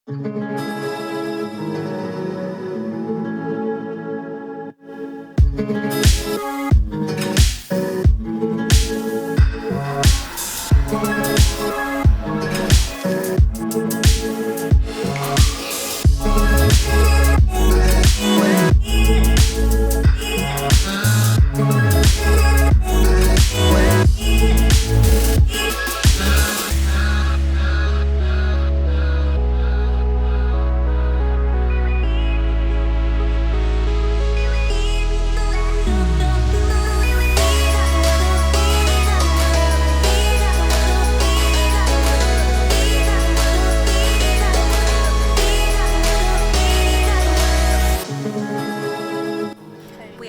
We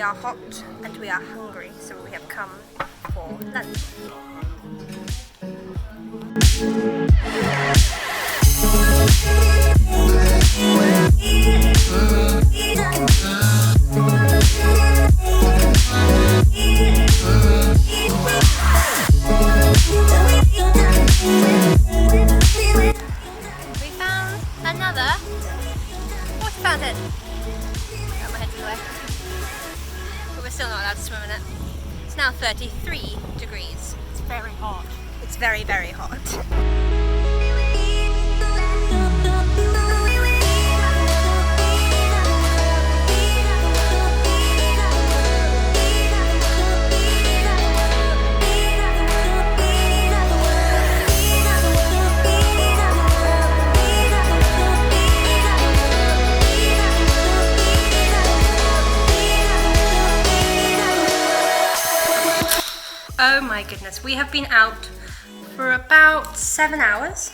are hot and we are hungry, so we have come for lunch. We found another water fountain. Got my head in the way. But we're still not allowed to swim in it. It's now 33 degrees. It's very hot. It's very, very hot. Oh my goodness, we have been out for about 7 hours,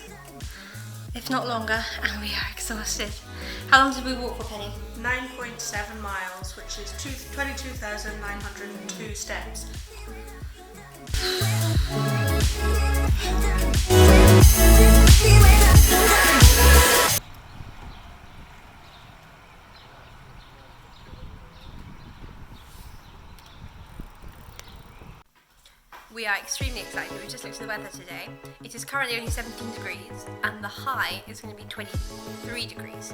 if not longer, and we are exhausted. How long did we walk for, Penny? 9.7 miles, which is 22,902 steps. We are extremely excited. We just looked at the weather today. It is currently only 17 degrees and the high is going to be 23 degrees.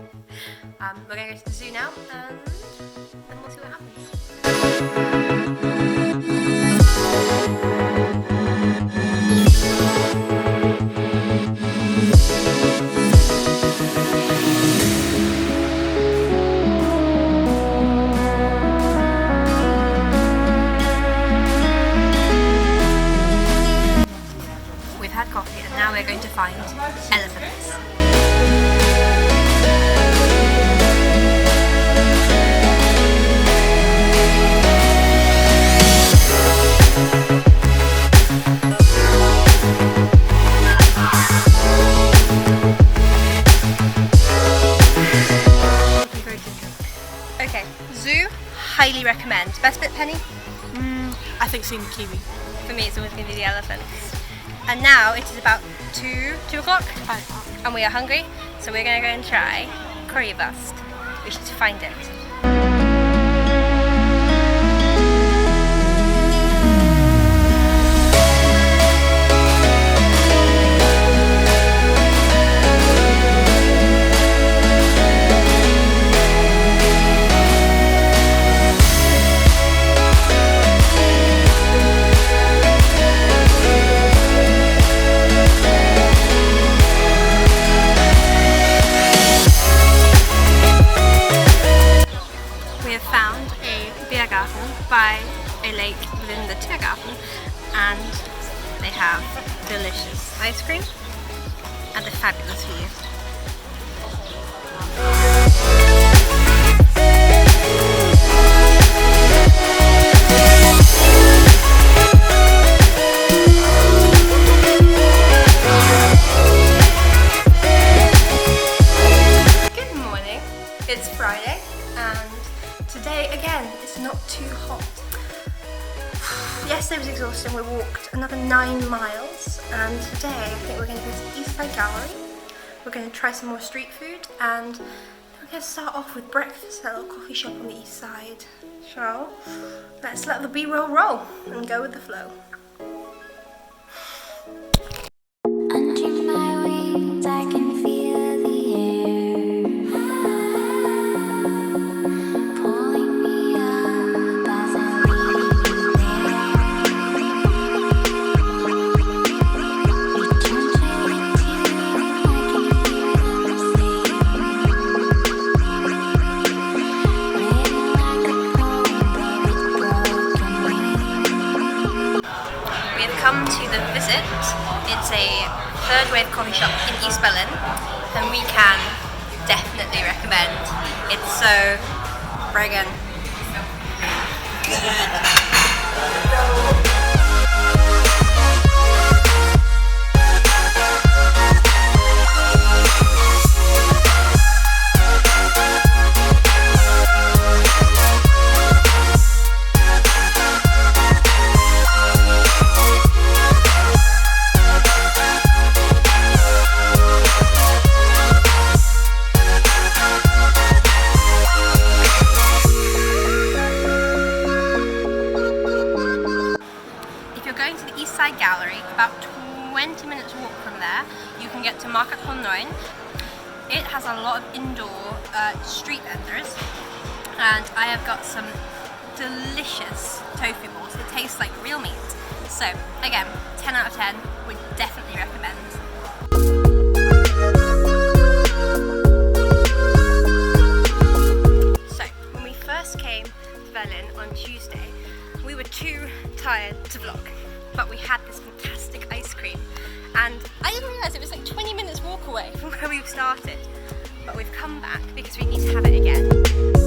We're going to go to the zoo now and then we'll see what happens. Coffee, and now we're going to find elephants. Okay, zoo, highly recommend. Best bit, Penny? I think seeing the kiwi. For me, it's always going to be the elephants. And now it is about 2 o'clock, and we are hungry, so we're going to go and try currywurst. We should find it. By a lake within the Tiergarten, and they have delicious ice cream and a fabulous view. Good morning, it's Friday and today again it's not too hot. Yesterday was exhausting. We walked another 9 miles, and today I think we're going to go to the East Side Gallery. We're going to try some more street food, and then we're going to start off with breakfast at a little coffee shop on the east side. So let's let the B-roll roll and go with the flow. Under my wings, I can feel the air. third wave coffee shop in East Berlin, and we can definitely recommend. It's so friggin' Gallery, about 20 minutes walk from there, you can get to Marketplatz 9. It has a lot of indoor street vendors, and I have got some delicious tofu balls that taste like real meat. So again, 10 out of 10, would definitely recommend. So when we first came to Berlin on Tuesday, we were too tired to vlog. But we had this fantastic ice cream, and I didn't realise it was like 20 minutes walk away from where we started. But we've come back because we need to have it again.